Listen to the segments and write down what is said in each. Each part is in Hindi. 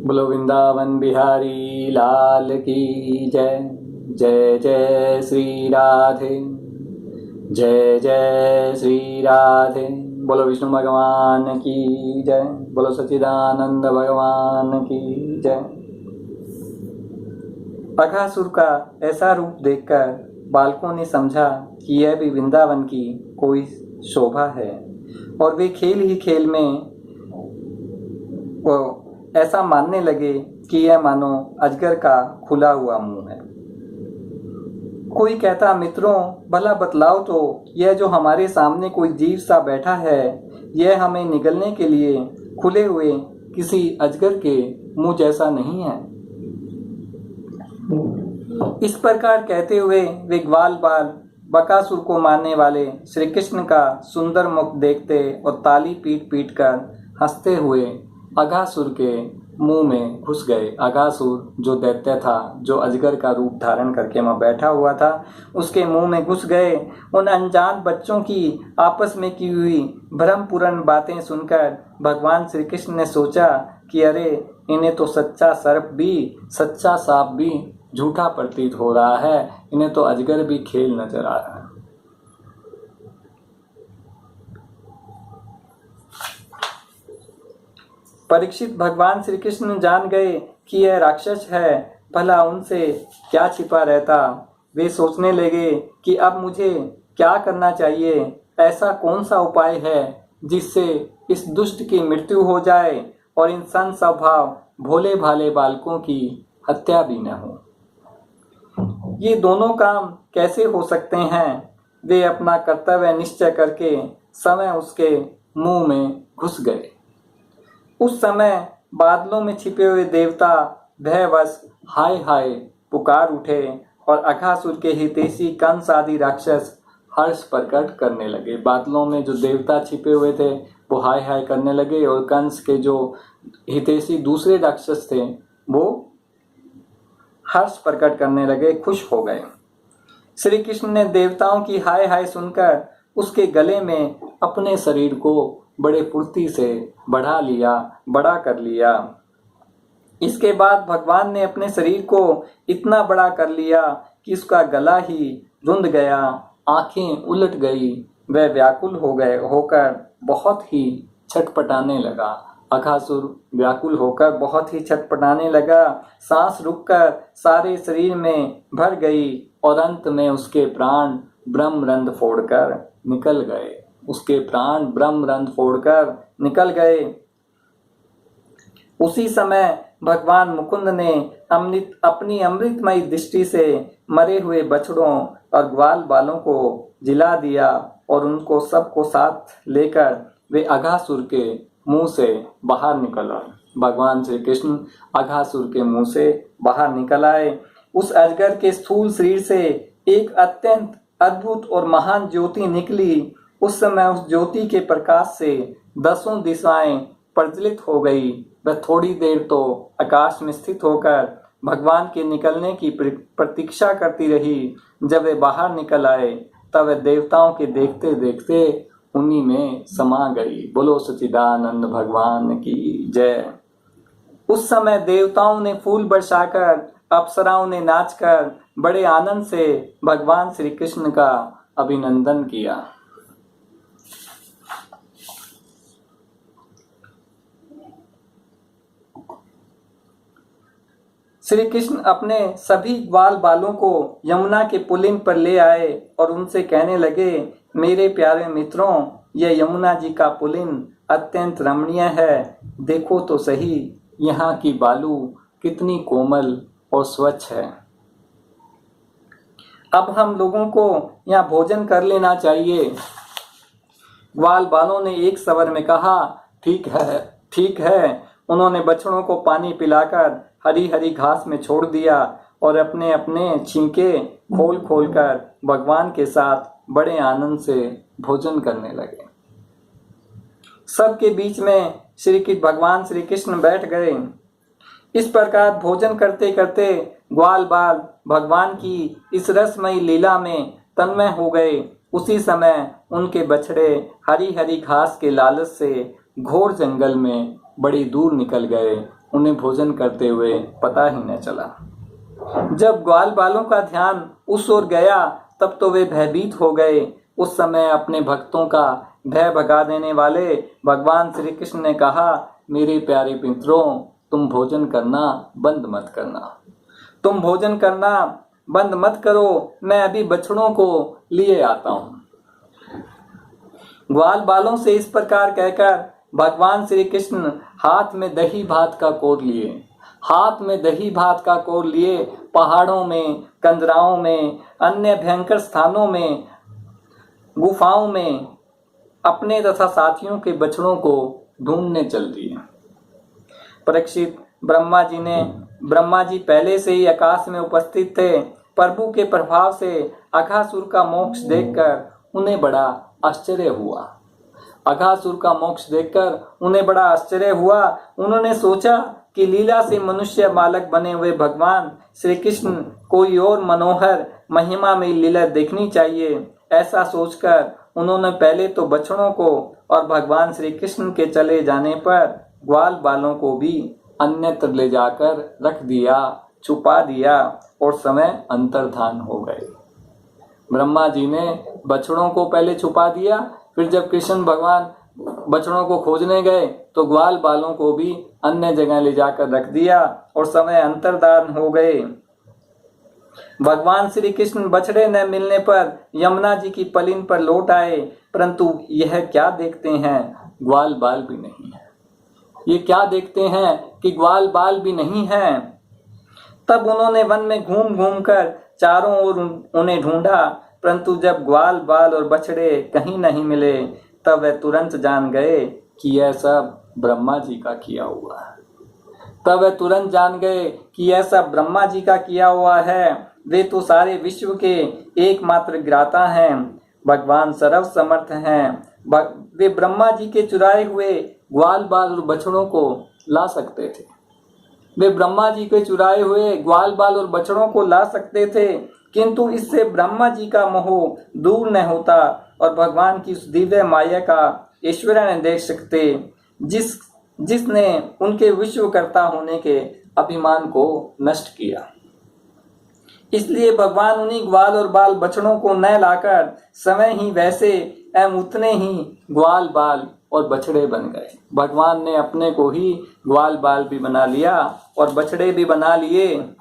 बोलो वृंदावन बिहारी लाल की जय। जय जय श्री राधे, जय जय श्री राधे। बोलो विष्णु भगवान की जय, बोलो सच्चिदानंद भगवान की जय। अघासुर का ऐसा रूप देखकर बालकों ने समझा कि यह भी वृंदावन की कोई शोभा है, और वे खेल ही खेल में वो ऐसा मानने लगे कि यह मानो अजगर का खुला हुआ मुंह है। कोई कहता, मित्रों भला बतलाओ तो, यह जो हमारे सामने कोई जीव सा बैठा है, यह हमें निगलने के लिए खुले हुए किसी अजगर के मुंह जैसा नहीं है? इस प्रकार कहते हुए वे ग्वाल बाल बकासुर को मारने वाले श्री कृष्ण का सुंदर मुख देखते और ताली पीट पीट कर हंसते हुए अघासुर के मुंह में घुस गए। अघासुर जो दैत्य था, जो अजगर का रूप धारण करके वहाँ बैठा हुआ था, उसके मुंह में घुस गए। उन अनजान बच्चों की आपस में की हुई भ्रमपूर्ण बातें सुनकर भगवान श्री कृष्ण ने सोचा कि अरे, इन्हें तो सच्चा सर्प भी, सच्चा सांप भी झूठा प्रतीत हो रहा है, इन्हें तो अजगर भी खेल नजर आ रहा है। परीक्षित भगवान श्री कृष्ण जान गए कि यह राक्षस है, भला उनसे क्या छिपा रहता। वे सोचने लगे कि अब मुझे क्या करना चाहिए, ऐसा कौन सा उपाय है जिससे इस दुष्ट की मृत्यु हो जाए और इन सन स्वभाव भोले भाले बालकों की हत्या भी न हो। ये दोनों काम कैसे हो सकते हैं? वे अपना कर्तव्य निश्चय करके समय उसके मुंह में घुस गए। उस समय बादलों में छिपे हुए देवता भयवश हाय हाय पुकार उठे और अघासुर के हितैषी कंस आदि राक्षस हर्ष प्रकट करने लगे। बादलों में जो देवता छिपे हुए थे वो हाय हाय करने लगे, और कंस के जो हितैषी दूसरे राक्षस थे वो हर्ष प्रकट करने लगे, खुश हो गए। श्री कृष्ण ने देवताओं की हाय हाय सुनकर उसके गले में अपने शरीर को बड़े फुर्ती से बड़ा कर लिया। इसके बाद भगवान ने अपने शरीर को इतना बड़ा कर लिया कि उसका गला ही रुंध गया, आंखें उलट गई, वह व्याकुल होकर बहुत ही छटपटाने लगा। अघासुर व्याकुल होकर बहुत ही छटपटाने लगा, सांस रुककर सारे शरीर में भर गई और अंत में उसके प्राण ब्रह्मरंध्र फोड़कर निकल गए। उसी समय भगवान मुकुंद ने अपनी अमृतमयी दृष्टि से मरे हुए बछड़ों और ग्वाल बालों को जिला दिया और उनको सबको साथ लेकर वे अघासुर के मुंह से बाहर निकल आए। भगवान श्री कृष्ण अघासुर के मुंह से बाहर निकल आए। उस अजगर के स्थूल शरीर से एक अत्यंत अद्भुत और महान ज्योति निकली। उस समय उस ज्योति के प्रकाश से 10 दिशाएं प्रज्वलित हो गई। वह थोड़ी देर तो आकाश में स्थित होकर भगवान के निकलने की प्रतीक्षा करती रही। जब वे बाहर निकल आए तब वे देवताओं के देखते देखते उन्हीं में समा गई। बोलो सच्चिदानंद भगवान की जय। उस समय देवताओं ने फूल बरसाकर, अप्सराओं ने नाचकर बड़े आनंद से भगवान श्री कृष्ण का अभिनंदन किया। श्री कृष्ण अपने सभी ग्वाल बालों को यमुना के पुलिन पर ले आए और उनसे कहने लगे, मेरे प्यारे मित्रों, यह यमुना जी का पुलिन अत्यंत रमणीय है। देखो तो सही, यहाँ की बालू कितनी कोमल और स्वच्छ है। अब हम लोगों को यहाँ भोजन कर लेना चाहिए। ग्वाल बालों ने एक स्वर में कहा, ठीक है। उन्होंने बछड़ों को पानी पिलाकर हरी हरी घास में छोड़ दिया और अपने अपने छींके खोल कर भगवान के साथ बड़े आनंद से भोजन करने लगे। सबके बीच में भगवान श्री कृष्ण बैठ गए। इस प्रकार भोजन करते करते ग्वाल बाल भगवान की इस रसमयी लीला में तन्मय हो गए। उसी समय उनके बछड़े हरी हरी घास के लालच से घोर जंगल में बड़ी दूर निकल गए उन्हें भोजन करते हुए पता ही न चला। जब ग्वाल बालों का ध्यान उस ओर गया तब तो वे भयभीत हो गए। उस समय अपने भक्तों का भय भगा देने वाले भगवान श्री कृष्ण ने कहा, मेरे प्यारे मित्रों, तुम भोजन करना बंद मत करना। तुम भोजन करना बंद मत करो, मैं अभी बछड़ों को लिए आता हूँ। ग्वाल बालों से इस प्रकार कहकर भगवान श्री कृष्ण हाथ में दही भात का कोर लिए पहाड़ों में, कंदराओं में, अन्य भयंकर स्थानों में, गुफाओं में अपने तथा साथियों के बछड़ों को ढूंढने चल दिए। परीक्षित, ब्रह्मा जी पहले से ही आकाश में उपस्थित थे। प्रभु के प्रभाव से अघासुर का मोक्ष देखकर उन्हें बड़ा आश्चर्य हुआ। उन्होंने सोचा कि लीला से मनुष्य बालक बने हुए भगवान श्री कृष्ण कोई और मनोहर महिमा में लीला देखनी चाहिए। ऐसा सोचकर उन्होंने पहले तो बछड़ों को और भगवान श्री कृष्ण के चले जाने पर ग्वाल बालों को भी अन्यत्र ले जाकर रख दिया, छुपा दिया और समय अंतर्धान हो गए। ब्रह्मा जी ने बछड़ों को पहले छुपा दिया, फिर जब कृष्ण भगवान बछड़ों को खोजने गए तो ग्वाल बालों को भी अन्य जगह ले जाकर रख दिया और समय अंतर्धान हो गए। भगवान श्री कृष्ण बछड़े न मिलने पर यमुना जी की पलिन पर लौट आए, परंतु यह क्या देखते हैं, ग्वाल बाल भी नहीं है। ये क्या देखते हैं कि ग्वाल बाल भी नहीं है। तब उन्होंने वन में घूम घूम कर चारों ओर उन्हें ढूंढा, परंतु जब ग्वाल बाल और बछड़े कहीं नहीं मिले तब वे तुरंत जान गए कि यह सब ब्रह्मा जी का किया हुआ है। वे तो सारे विश्व के एकमात्र ज्ञाता हैं, भगवान सर्व समर्थ हैं। वे ब्रह्मा जी के चुराए हुए ग्वाल बाल और बछड़ों को ला सकते थे, किंतु इससे ब्रह्मा जी का मोह दूर न होता और भगवान की उस दिव्य माया का ईश्वर न देख सकते जिसने उनके विश्वकर्ता होने के अभिमान को नष्ट किया। इसलिए भगवान उन्हीं ग्वाल और बाल बछड़ों को न लाकर समय ही वैसे एवं उतने ही ग्वाल बाल और बछड़े बन गए। भगवान ने अपने को ही ग्वाल बाल भी बना लिया और बछड़े भी बना लिए।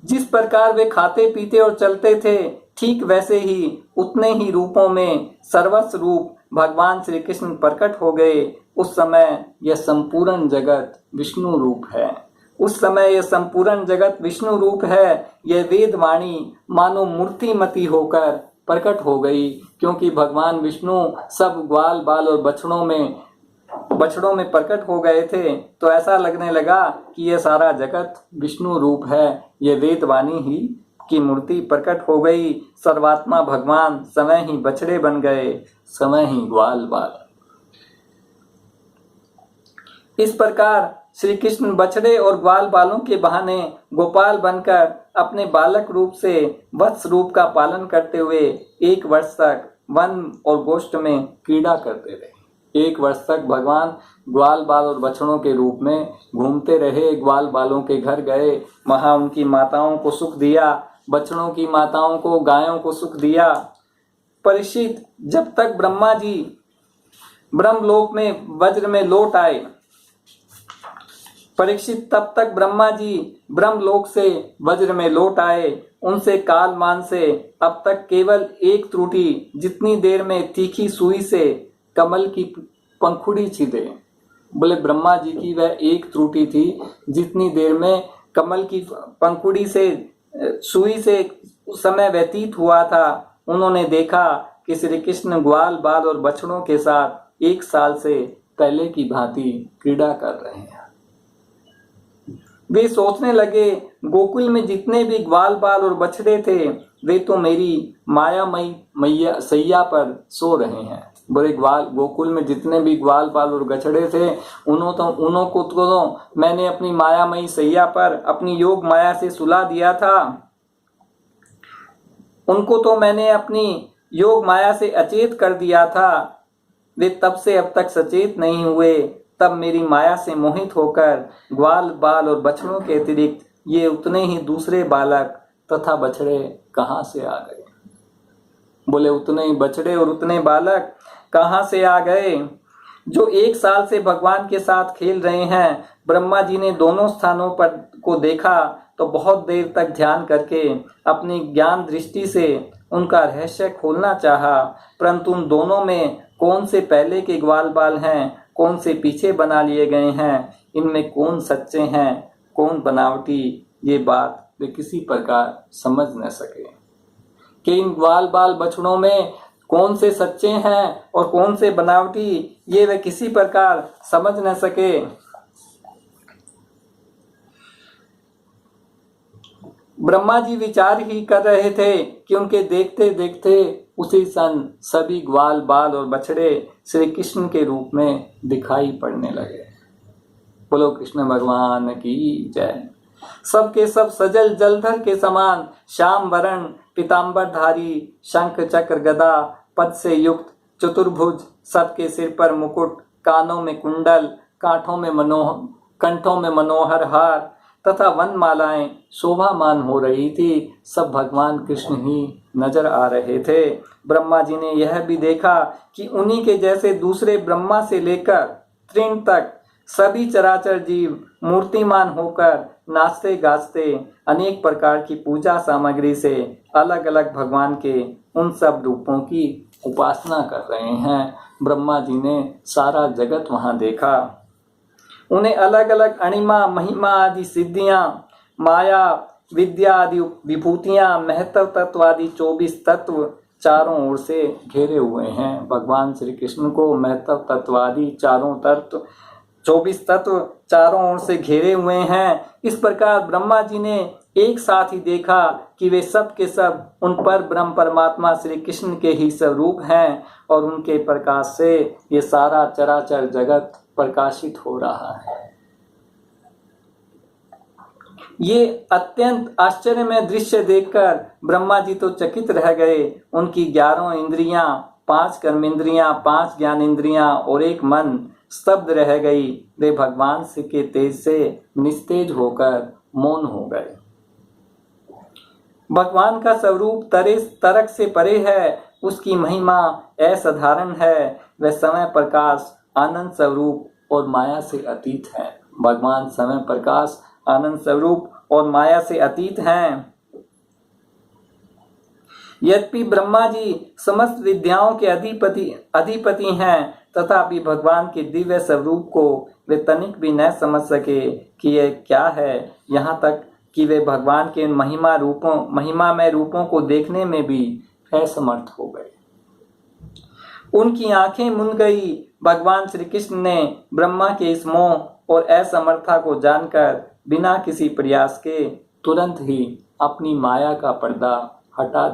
जिस प्रकार वे खाते पीते और चलते थे, ठीक वैसे ही उतने ही रूपों में सर्वस्व रूप भगवान श्री कृष्ण प्रकट हो गए। उस समय यह संपूर्ण जगत विष्णु रूप है। यह वेद वाणी मानो मूर्तिमती होकर प्रकट हो गई, क्योंकि भगवान विष्णु सब ग्वाल बाल और बछड़ों में प्रकट हो गए थे, तो ऐसा लगने लगा कि यह सारा जगत विष्णु रूप है। यह वेद वाणी ही की मूर्ति प्रकट हो गई। सर्वात्मा भगवान समय ही बछड़े बन गए, समय ही ग्वाल बाल। इस प्रकार श्री कृष्ण बछड़े और ग्वाल बालों के बहाने गोपाल बनकर अपने बालक रूप से वत्स रूप का पालन करते हुए 1 वर्ष तक वन और गोष्ठ में क्रीड़ा करते रहे। 1 वर्ष तक भगवान ग्वाल बाल और बछड़ों के रूप में घूमते रहे। ग्वाल बालों के घर गए, वहां उनकी माताओं को सुख दिया, बछड़ों की माताओं को, गायों को सुख दिया। परीक्षित, जब तक ब्रह्मा जी ब्रह्मलोक में वज्र में लौट आए, तब तक ब्रह्मा जी ब्रह्मलोक से वज्र में लौट आए। उनसे कालमान से अब तक केवल एक त्रुटि, जितनी देर में तीखी सुई से कमल की पंखुड़ी छिदे। बोले ब्रह्मा जी की वह एक त्रुटि थी, जितनी देर में कमल की पंखुड़ी से सुई से समय व्यतीत हुआ था। उन्होंने देखा कि श्री कृष्ण ग्वाल बाल और बछड़ों के साथ 1 साल से पहले की भांति क्रीड़ा कर रहे हैं। वे सोचने लगे, गोकुल में जितने भी ग्वाल बाल और बछड़े थे, वे तो मेरी मायामयी मैया सैया पर सो रहे हैं। बोले गोकुल में जितने भी ग्वाल बाल और बछड़े थे, उन्हों को तो मैंने अपनी मायामयी सैया पर अपनी योग माया से सुला दिया था। उनको तो मैंने अपनी योग माया से अचेत कर दिया था। वे तब से अब तक सचेत नहीं हुए। तब मेरी माया से मोहित होकर ग्वाल बाल और बछड़ों के अतिरिक्त ये उतने ही दूसरे बालक तथा बछड़े कहाँ से आ गए? बोले उतने ही बछड़े और उतने बालक कहाँ से आ गए जो 1 साल से भगवान के साथ खेल रहे हैं। ब्रह्मा जी ने दोनों स्थानों पर को देखा तो बहुत देर तक ध्यान करके अपनी ज्ञान दृष्टि से उनका रहस्य खोलना चाहा, परंतु उन दोनों में कौन से पहले के ग्वाल बाल हैं, कौन से पीछे बना लिए गए हैं, इनमें कौन सच्चे हैं, कौन बनावटी, ये बात वे किसी प्रकार समझ न सके कि इन ग्वाल बाल बछड़ों में कौन से सच्चे हैं और कौन से बनावटी, ये वे किसी प्रकार समझ न सके। ब्रह्मा जी विचार ही कर रहे थे कि उनके देखते देखते उसी सन सभी ग्वाल बाल और बछड़े श्री कृष्ण के रूप में दिखाई पड़ने लगे। बोलो कृष्ण भगवान की जय। सबके सब सजल जलधर के समान श्याम वरण पीतांबरधारी, शंख चक्र गदा पद से युक्त चतुर्भुज, सबके सिर पर मुकुट, कानों में कुंडल, कंठों में मनोहर हार तथा वनमालाएं शोभामान हो रही थी। सब भगवान कृष्ण ही नजर आ रहे थे। ब्रह्मा जी ने यह भी देखा कि उन्हीं के जैसे दूसरे ब्रह्मा से लेकर तृण तक सभी चराचर जीव मूर्तिमान होकर नाचते गाजते अनेक प्रकार की पूजा सामग्री से अलग अलग भगवान के उन सब रूपों की उपासना कर रहे हैं। ब्रह्मा जी ने सारा जगत वहां देखा। उन्हें अलग अलग अणिमा महिमा आदि सिद्धियां, माया विद्या आदि विभूतियां, महत्व तत्व आदि 24 तत्व चारों ओर से घेरे हुए हैं। भगवान श्री कृष्ण को महत्व तत्व आदि 24 तत्व चारों ओर से घेरे हुए हैं। इस प्रकार ब्रह्मा जी ने एक साथ ही देखा कि वे सब के सब उन पर ब्रह्म परमात्मा श्री कृष्ण के ही स्वरूप हैं और उनके प्रकाश से ये सारा चराचर जगत प्रकाशित हो रहा है। ये अत्यंत आश्चर्यमय दृश्य देखकर ब्रह्मा जी तो चकित रह गए। उनकी 11 इंद्रियां, 5 कर्मेंद्रियां, 5 ज्ञान इंद्रियां और 1 मन स्तब्ध रह गई। वे भगवान से के तेज से निस्तेज होकर मौन हो गए। भगवान का स्वरूप तर्क से परे है, उसकी महिमा असाधारण है। वह समय प्रकाश आनंद स्वरूप और माया से अतीत है। भगवान समय प्रकाश आनंद स्वरूप और माया से अतीत हैं। यद्यपि ब्रह्मा जी समस्त विद्याओं के अधिपति हैं, तथापि भगवान के दिव्य स्वरूप को वे तनिक भी न समझ सके कि यह क्या है। यहाँ तक कि वे भगवान के महिमामय रूपों को देखने में भी असमर्थ हो गए। उनकी आंखें मुंद गई। भगवान श्री कृष्ण ने ब्रह्मा के इस मोह और असमर्थता को जानकर बिना किसी प्रयास के तुरंत ही अपनी माया का पर्दा हटा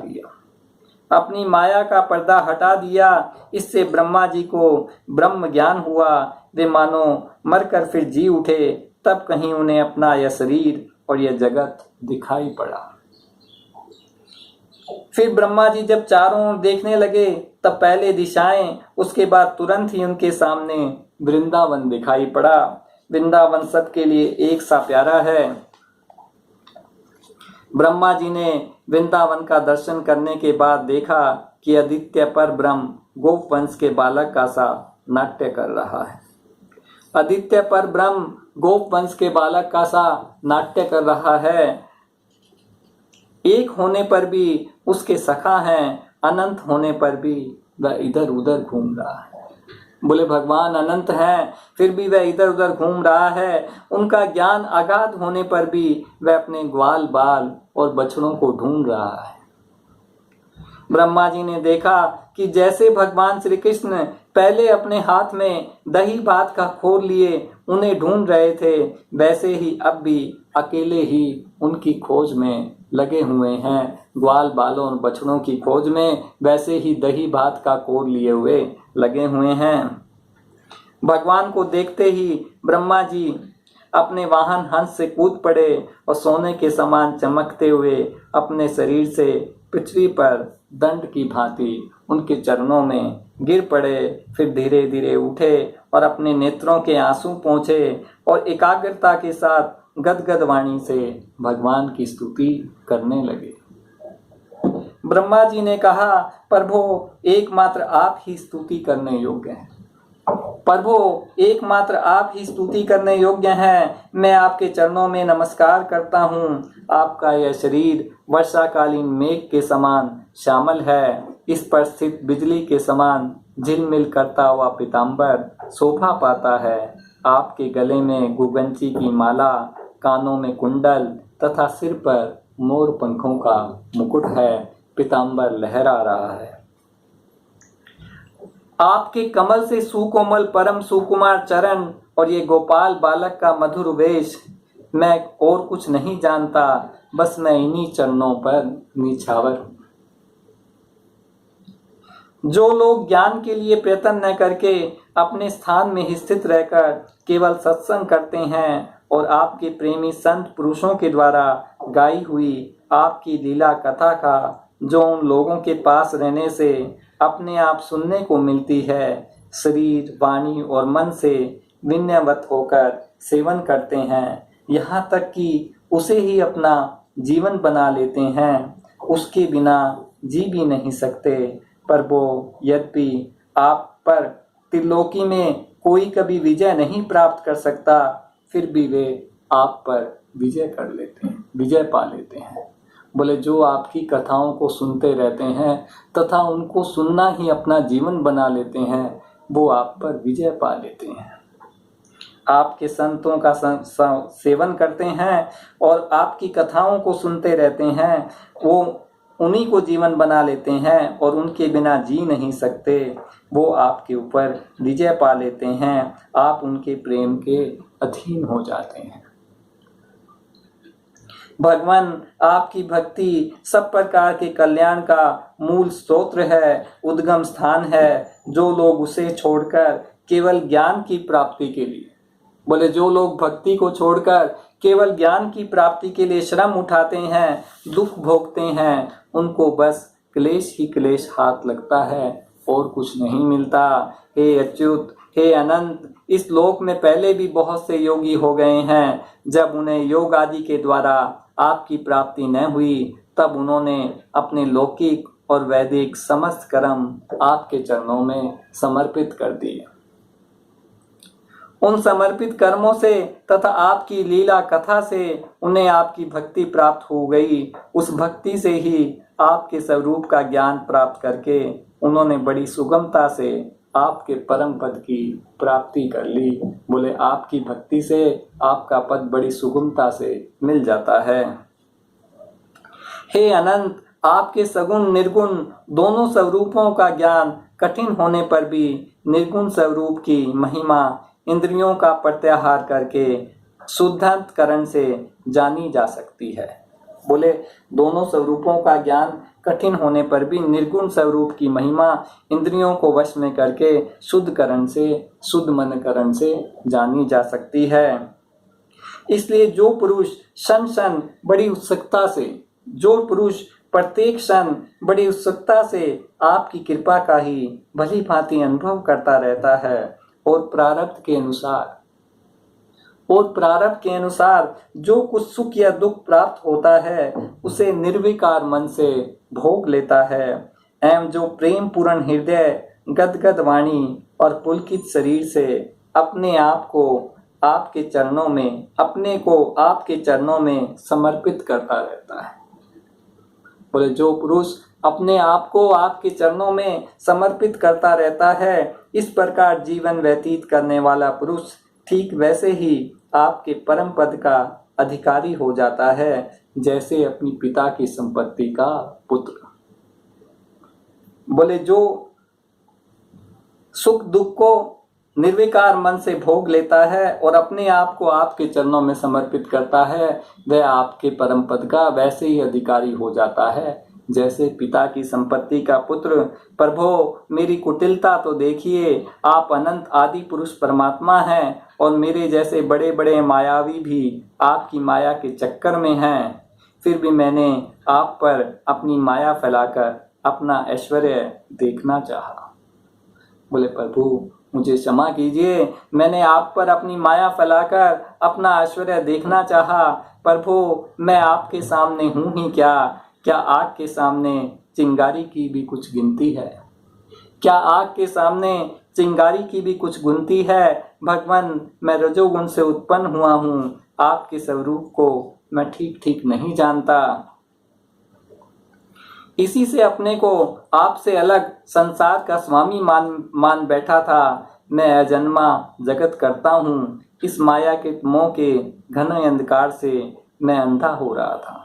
दिया। इससे ब्रह्मा जी को ब्रह्म ज्ञान हुआ। वे मानो मरकर फिर जी उठे। तब कहीं उन्हें अपना यह शरीर और यह जगत दिखाई पड़ा। फिर ब्रह्मा जी जब चारों ओर देखने लगे, तब पहले दिशाएं, उसके बाद तुरंत ही उनके सामने वृंदावन दिखाई पड़ा। वृंदावन सबके लिए एक सा प्यारा है। ब्रह्मा जी ने वृंदावन का दर्शन करने के बाद देखा कि आदित्य पर ब्रह्म गोप वंश के बालक का सा नाट्य कर रहा है। आदित्य पर ब्रह्म गोप वंश के बालक का सा नाट्य कर रहा है। एक होने पर भी उसके सखा हैं, अनंत होने पर भी वह इधर उधर घूम रहा है। बोले भगवान अनंत हैं, फिर भी वह इधर उधर घूम रहा है। उनका ज्ञान अगाध होने पर भी वह अपने ग्वाल बाल और बछड़ों को ढूंढ रहा है। ब्रह्मा जी ने देखा कि जैसे भगवान श्री कृष्ण पहले अपने हाथ में दही भात का खोल लिए उन्हें ढूंढ रहे थे, वैसे ही अब भी अकेले ही उनकी खोज में लगे हुए हैं। ग्वाल बालों और बछड़ों की खोज में वैसे ही दही भात का खोल लिए हुए लगे हुए हैं। भगवान को देखते ही ब्रह्मा जी अपने वाहन हंस से कूद पड़े और सोने के समान चमकते हुए अपने शरीर से पृथ्वी पर दंड की भांति उनके चरणों में गिर पड़े। फिर धीरे धीरे उठे और अपने नेत्रों के आंसू पोंछे और एकाग्रता के साथ गदगद वाणी से भगवान की स्तुति करने लगे। ब्रह्मा जी ने कहा, प्रभु एकमात्र आप ही स्तुति करने योग्य हैं। प्रभु एकमात्र आप ही स्तुति करने योग्य हैं। मैं आपके चरणों में नमस्कार करता हूँ। आपका यह शरीर वर्षाकालीन मेघ के समान श्यामल है। इस पर स्थित बिजली के समान झिलमिल करता हुआ पीताम्बर शोभा पाता है। आपके गले में गुगंची की माला, कानों में कुंडल तथा सिर पर मोर पंखों का मुकुट है। पीताम्बर लहरा रहा है। आपके कमल से सुकोमल परम सुकुमार चरण और ये गोपाल बालक का मधुर वेश, मैं और कुछ नहीं जानता, बस मैं इन्हीं चरणों पर निछावर हूँ। जो लोग ज्ञान के लिए प्रयत्न न करके अपने स्थान में ही स्थित रहकर केवल सत्संग करते हैं और आपके प्रेमी संत पुरुषों के द्वारा गाई हुई आपकी लीला कथा का जो उन लोगों के पास रहने से अपने आप सुनने को मिलती है, शरीर, वाणी और मन से विनयवत होकर सेवन करते हैं, यहाँ तक कि उसे ही अपना जीवन बना लेते हैं, उसके बिना जी भी नहीं सकते। पर वो यद्यपि आप पर त्रिलोकी में कोई कभी विजय नहीं प्राप्त कर सकता, फिर भी वे आप पर विजय कर लेते हैं, विजय पा लेते हैं। बोले जो आपकी कथाओं को सुनते रहते हैं तथा उनको सुनना ही अपना जीवन बना लेते हैं, वो आप पर विजय पा लेते हैं। आपके संतों का सेवन करते हैं और आपकी कथाओं को सुनते रहते हैं, वो उन्हीं को जीवन बना लेते हैं और उनके बिना जी नहीं सकते। वो आपके ऊपर विजय पा लेते हैं, आप उनके प्रेम के अधीन हो जाते हैं। भगवान आपकी भक्ति सब प्रकार के कल्याण का मूल स्रोत है, उद्गम स्थान है। जो लोग उसे छोड़कर केवल ज्ञान की प्राप्ति के लिए, बोले जो लोग भक्ति को छोड़कर केवल ज्ञान की प्राप्ति के लिए श्रम उठाते हैं, दुख भोगते हैं, उनको बस क्लेश ही क्लेश हाथ लगता है और कुछ नहीं मिलता। हे अच्युत, हे अनंत, इस लोक में पहले भी बहुत से योगी हो गए हैं। जब उन्हें योग आदि के द्वारा आपकी प्राप्ति न हुई, तब उन्होंने अपने लौकिक और वैदिक समस्त कर्म आपके चरणों में समर्पित कर दिए। उन समर्पित कर्मों से तथा आपकी लीला कथा से उन्हें आपकी भक्ति प्राप्त हो गई। उस भक्ति से ही आपके स्वरूप का ज्ञान प्राप्त करके उन्होंने बड़ी सुगमता से आपके परम पद की प्राप्ति कर ली। बोले आपकी भक्ति से आपका पद बड़ी सुगमता से मिल जाता है। हे अनंत, आपके सगुण निर्गुण दोनों स्वरूपों का ज्ञान कठिन होने पर भी निर्गुण स्वरूप की महिमा इंद्रियों का प्रत्याहार करके शुद्धंतकरण से जानी जा सकती है। बोले दोनों स्वरूपों का ज्ञान कठिन होने पर भी निर्गुण स्वरूप की महिमा इंद्रियों को वश में करके शुद्धकरण से, शुद्ध मनकरण से जानी जा सकती है। इसलिए जो पुरुष क्षण क्षण बड़ी उत्सुकता से, जो पुरुष प्रत्येक क्षण बड़ी उत्सुकता से आपकी कृपा का ही भली भांति अनुभव करता रहता है और प्रारब्ध के अनुसार जो कुछ सुख या दुख प्राप्त होता है, उसे निर्विकार मन से भोग लेता है, एवं जो प्रेम पूर्ण हृदय, गदगद वाणी और पुलकित शरीर से अपने आपके चरणों में समर्पित करता रहता है। बोले जो पुरुष अपने आप को आपके चरणों में समर्पित करता रहता है, इस प्रकार जीवन व्यतीत करने वाला पुरुष ठीक वैसे ही आपके परम पद का अधिकारी हो जाता है, जैसे अपनी पिता की संपत्ति का पुत्र। बोले जो सुख दुख को निर्विकार मन से भोग लेता है और अपने आप को आपके चरणों में समर्पित करता है, वह आपके परम पद का वैसे ही अधिकारी हो जाता है जैसे पिता की संपत्ति का पुत्र। प्रभो, मेरी कुटिलता तो देखिए, आप अनंत आदि पुरुष परमात्मा हैं और मेरे जैसे बड़े बड़े मायावी भी आपकी माया के चक्कर में हैं, फिर भी मैंने आप पर अपनी माया फैलाकर अपना ऐश्वर्य देखना चाहा। बोले प्रभु, मुझे क्षमा कीजिए, मैंने आप पर अपनी माया फैलाकर अपना ऐश्वर्य देखना चाहा। प्रभु, मैं आपके सामने हूँ ही क्या आग के सामने चिंगारी की भी कुछ गिनती है? क्या आग के सामने चिंगारी की भी कुछ गिनती है? भगवान, मैं रजोगुण से उत्पन्न हुआ हूँ, आपके स्वरूप को मैं ठीक ठीक नहीं जानता। इसी से अपने को आपसे अलग संसार का स्वामी मान बैठा था। मैं अजन्मा जगत करता हूँ, इस माया के मोह के घन अंधकार से मैं अंधा हो रहा था।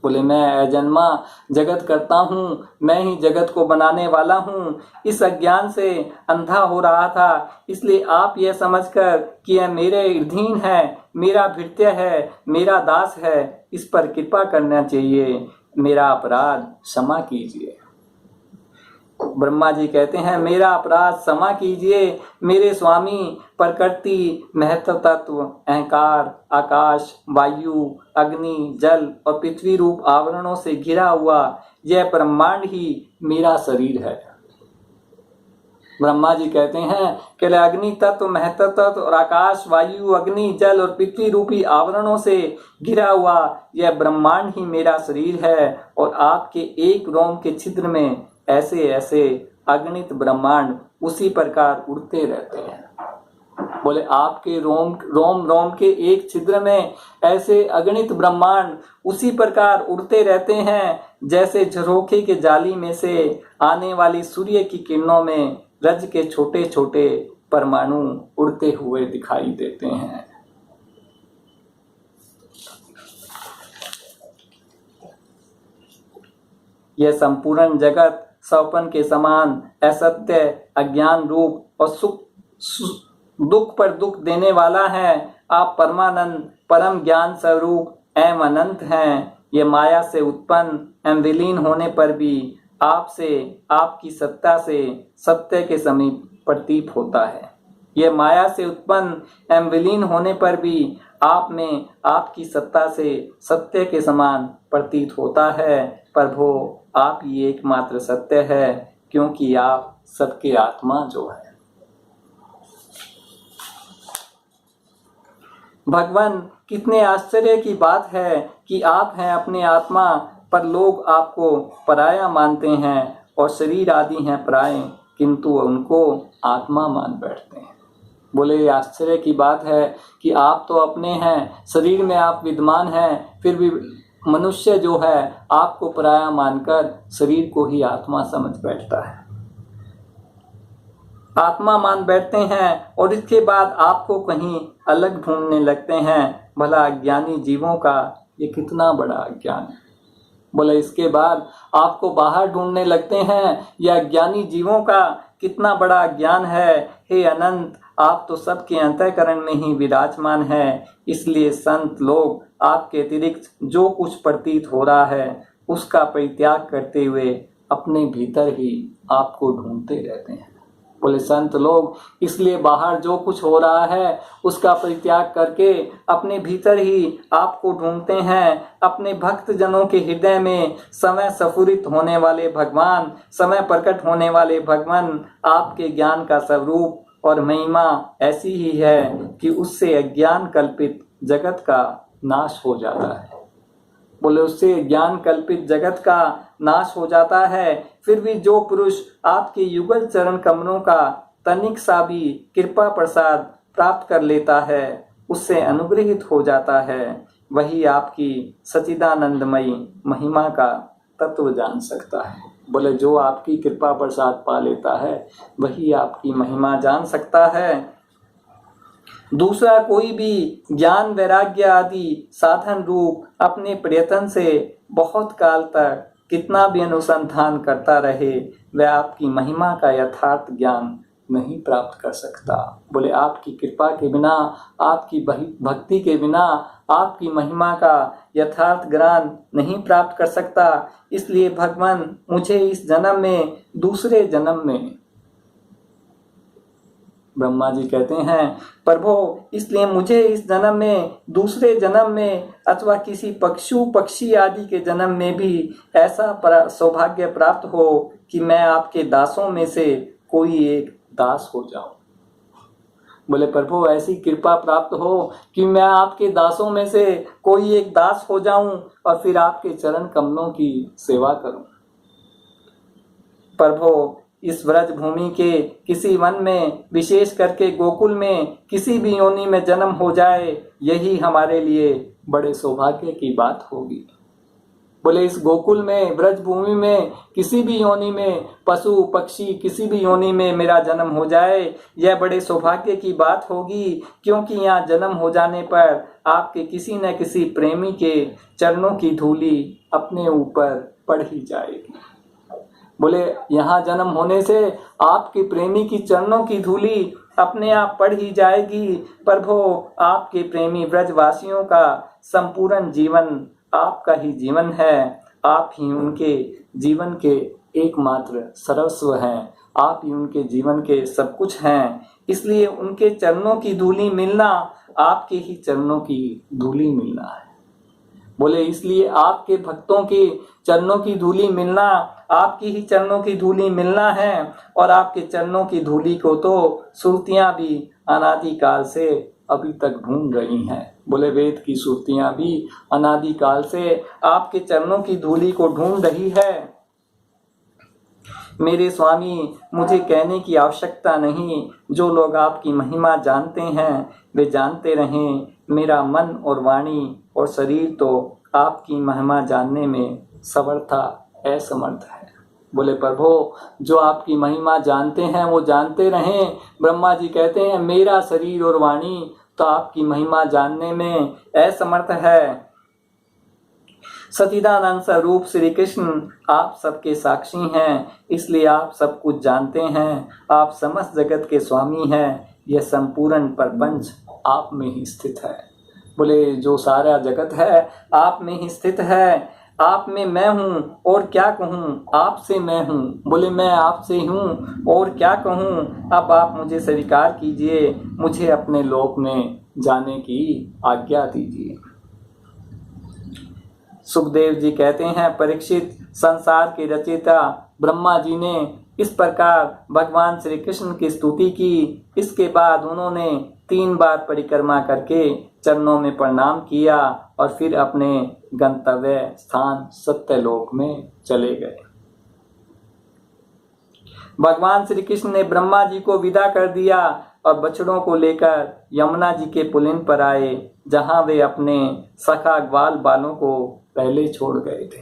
बोले, मैं अजन्मा जगत करता हूँ, मैं ही जगत को बनाने वाला हूँ, इस अज्ञान से अंधा हो रहा था। इसलिए आप यह समझकर कि यह मेरे अधीन है, मेरा भृत्य है, मेरा दास है, इस पर कृपा करना चाहिए, मेरा अपराध क्षमा कीजिए। ब्रह्मा जी कहते हैं, मेरा अपराध क्षमा कीजिए मेरे स्वामी। प्रकृति, महत्व तत्व, अहंकार, आकाश, वायु, अग्नि, जल और पृथ्वी रूप आवरणों से घिरा हुआ यह ब्रह्मांड ही मेरा शरीर है। ब्रह्मा जी कहते हैं कि अग्नि तत्व, महत्व तत्व और आकाश, वायु, अग्नि, जल और पृथ्वी रूपी आवरणों से घिरा हुआ यह ब्रह्मांड ही मेरा शरीर है, और आपके एक रोम के छिद्र में ऐसे ऐसे अगणित ब्रह्मांड उसी प्रकार उड़ते रहते हैं। बोले, आपके रोम रोम के एक छिद्र में ऐसे अगणित ब्रह्मांड उसी प्रकार उड़ते रहते हैं जैसे झरोखे के जाली में से आने वाली सूर्य की किरणों में रज के छोटे छोटे परमाणु उड़ते हुए दिखाई देते हैं। यह संपूर्ण जगत स्वप्न के समान असत्य, अज्ञान रूप और दुख पर दुख देने वाला है। आप परमानंद, परम ज्ञान स्वरूप एवं अनंत हैं। ये माया से उत्पन्न एवं विलीन होने पर भी आपसे, आपकी सत्ता से सत्य के समीप प्रतीत होता है। यह माया से उत्पन्न एवं विलीन होने पर भी आप में, आपकी सत्ता से सत्य के समान प्रतीत होता है। प्रभु, आप ही एकमात्र सत्य है, क्योंकि आप सबके आत्मा जो है। भगवान, कितने आश्चर्य की बात है कि आप हैं अपने आत्मा, पर लोग आपको पराया मानते हैं और शरीर आदि हैं पराए, किंतु उनको आत्मा मान बैठते हैं। बोले, ये आश्चर्य की बात है कि आप तो अपने हैं, शरीर में आप विद्यमान हैं, फिर भी मनुष्य जो है आपको पराया मानकर शरीर को ही आत्मा समझ बैठता है, आत्मा मान बैठते हैं, और इसके बाद आपको कहीं अलग ढूंढने लगते हैं। भला अज्ञानी जीवों का ये कितना बड़ा अज्ञान है। बोले, इसके बाद आपको बाहर ढूंढने लगते हैं, यह अज्ञानी जीवों का कितना बड़ा अज्ञान है। हे अनंत, आप तो सबके अंतःकरण में ही विराजमान हैं, इसलिए संत लोग आपके अतिरिक्त जो कुछ प्रतीत हो रहा है उसका परित्याग करते हुए अपने भीतर ही आपको ढूंढते रहते हैं। बोले, संत लोग इसलिए बाहर जो कुछ हो रहा है उसका परित्याग करके अपने भीतर ही आपको ढूंढते हैं। अपने भक्त जनों के हृदय में समय स्फुरित होने वाले भगवान, समय प्रकट होने वाले भगवान, आपके ज्ञान का स्वरूप और महिमा ऐसी ही है कि उससे अज्ञान कल्पित जगत का नाश हो जाता है। बोले, उससे ज्ञान कल्पित जगत का नाश हो जाता है। फिर भी जो पुरुष आपके युगल चरण कमलों का तनिक सा भी कृपा प्रसाद प्राप्त कर लेता है, उससे अनुग्रहित हो जाता है, वही आपकी सच्चिदानंदमयी महिमा का तत्व जान सकता है। बोले, जो आपकी कृपा प्रसाद पा लेता है वही आपकी महिमा जान सकता है। दूसरा कोई भी ज्ञान, वैराग्य आदि साधन रूप अपने प्रयत्न से बहुत काल तक कितना भी अनुसंधान करता रहे, वह आपकी महिमा का यथार्थ ज्ञान नहीं प्राप्त कर सकता। बोले, आपकी कृपा के बिना, आपकी भक्ति के बिना आपकी महिमा का यथार्थ ज्ञान नहीं प्राप्त कर सकता। इसलिए भगवान, मुझे इस जन्म में, दूसरे जन्म में, ब्रह्मा जी कहते हैं, प्रभु, इसलिए मुझे इस जन्म में, दूसरे जन्म में अथवा किसी पक्षी आदि के जन्म में भी ऐसा सौभाग्य प्राप्त हो कि मैं आपके दासों में से कोई एक दास हो जाऊं। बोले प्रभु ऐसी कृपा प्राप्त हो कि मैं आपके दासों में से कोई एक दास हो जाऊं और फिर आपके चरण कमलों की सेवा करूं। प्रभु इस व्रज भूमि के किसी वन में, विशेष करके गोकुल में किसी भी योनि में जन्म हो जाए, यही हमारे लिए बड़े सौभाग्य की बात होगी। बोले इस गोकुल में, व्रज भूमि में, किसी भी योनि में, पशु पक्षी किसी भी योनि में मेरा जन्म हो जाए, यह बड़े सौभाग्य की बात होगी, क्योंकि यहाँ जन्म हो जाने पर आपके किसी न किसी प्रेमी के चरणों की धूली अपने ऊपर पड़ ही जाएगी। बोले यहाँ जन्म होने से आपके प्रेमी की चरणों की धूली अपने आप पड़ ही जाएगी। प्रभु आपके प्रेमी व्रजवासियों का संपूर्ण जीवन आपका ही जीवन है, आप ही उनके जीवन के एकमात्र सर्वस्व हैं, आप ही उनके जीवन के सब कुछ हैं। इसलिए उनके चरणों की धूली मिलना आपके ही चरणों की धूली मिलना है। बोले इसलिए आपके भक्तों के चरणों की धूली मिलना आपकी ही चरणों की धूली मिलना है। और आपके चरणों की धूली को तो सुरतियां भी अनादिकाल से अभी तक ढूंढ रही हैं। बोले वेद की सुरतियां भी अनादिकाल से आपके चरणों की धूली को ढूंढ रही है। मेरे स्वामी, मुझे कहने की आवश्यकता नहीं, जो लोग आपकी महिमा जानते हैं वे जानते रहें। मेरा मन और वाणी और शरीर तो आपकी महिमा जानने में समर्था असमर्थ है। बोले प्रभु जो आपकी महिमा जानते हैं वो जानते रहें। ब्रह्मा जी कहते हैं मेरा शरीर और वाणी तो आपकी महिमा जानने में असमर्थ है। सच्चिदानंद स्वरूप श्री कृष्ण आप सबके साक्षी हैं, इसलिए आप सब कुछ जानते हैं। आप समस्त जगत के स्वामी हैं, यह संपूर्ण प्रपंच आप में ही स्थित है। बोले जो सारा जगत है आप में ही स्थित है, आप में मैं हूँ और क्या कहूँ, आपसे मैं हूँ। बोले मैं आपसे हूँ और क्या कहूँ। अब आप मुझे स्वीकार कीजिए, मुझे अपने लोक में जाने की आज्ञा दीजिए। सुखदेव जी कहते हैं परीक्षित, संसार के रचयिता ब्रह्मा जी ने इस प्रकार भगवान श्री कृष्ण की स्तुति की। इसके बाद उन्होंने 3 बार परिक्रमा करके चरणों में प्रणाम किया और फिर अपने गंतव्य स्थान सत्यलोक में चले गए। भगवान श्री कृष्ण ने ब्रह्मा जी को विदा कर दिया और बछड़ों को लेकर यमुना जी के पुलिन पर आए, जहां वे अपने सखा ग्वाल बालों को पहले छोड़ गए थे।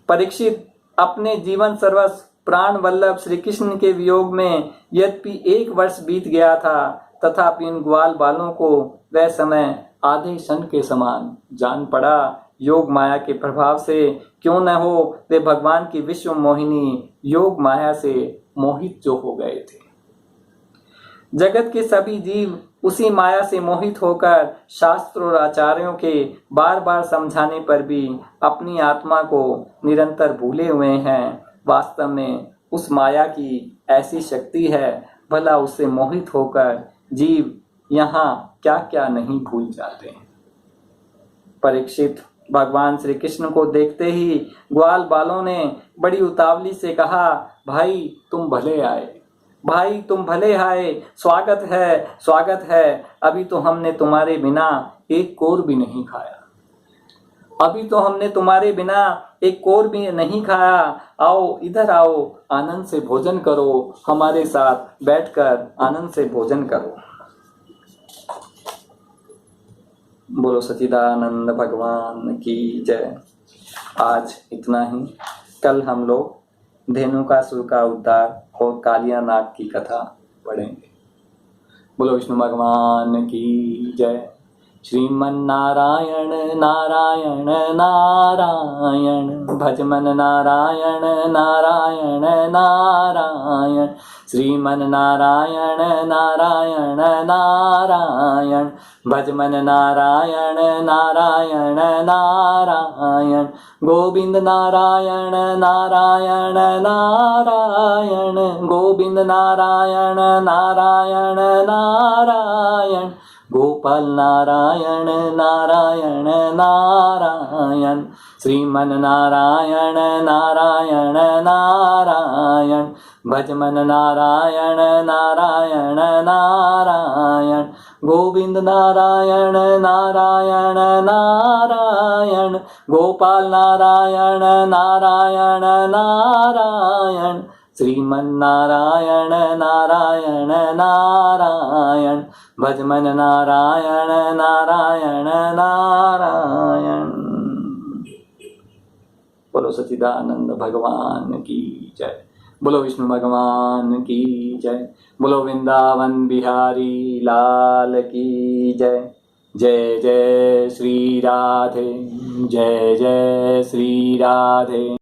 परीक्षित अपने जीवन सर्वस्व प्राण वल्लभ श्री कृष्ण के वियोग में यद्यपि 1 वर्ष बीत गया था, तथापि इन ग्वाल बालों को वह समय आधे क्षण के समान जान पड़ा। योग माया के प्रभाव से क्यों न हो, वे भगवान की विश्व मोहिनी योग माया से मोहित जो हो गए थे। जगत के सभी जीव उसी माया से मोहित होकर शास्त्र और आचार्यों के बार बार समझाने पर भी अपनी आत्मा को निरंतर भूले हुए हैं। वास्तव में उस माया की ऐसी शक्ति है, भला उससे मोहित होकर जीव यहाँ क्या क्या नहीं भूल जाते हैं। परीक्षित, भगवान श्री कृष्ण को देखते ही ग्वाल बालों ने बड़ी उतावली से कहा, भाई तुम भले आए, भाई तुम भले आए, स्वागत है, स्वागत है। अभी तो हमने तुम्हारे बिना एक कोर भी नहीं खाया, अभी तो हमने तुम्हारे बिना एक कोर भी नहीं खाया। आओ इधर आओ, आनंद से भोजन करो, हमारे साथ बैठकर आनंद से भोजन करो। बोलो सच्चिदानंद भगवान की जय। आज इतना ही। कल हम लोग धेनुकासुर का उद्धार और कालिया नाग की कथा पढ़ेंगे। बोलो विष्णु भगवान की जय। श्रीमन्नारायण नारायण नारायण, भजमन नारायण नारायण नारायण, श्रीमन्नारायण नारायण नारायण, भजमन नारायण नारायण नारायण, गोविंद नारायण नारायण नारायण, गोविंद नारायण नारायण नारायण, गोपाल नारायण नारायण नारायण, श्रीमन नारायण नारायण नारायण, भज मन नारायण नारायण नारायण, गोविंद नारायण नारायण नारायण, गोपाल नारायण नारायण नारायण, श्रीमन नारायण नारायण नारायण, भज मन नारायण नारायण नारायण। बोलो सच्चिदानंद भगवान की जय, बोलो विष्णु भगवान की जय, बोलो वृंदावन बिहारी लाल की जय। जय जय श्री राधे, जय जय श्री राधे।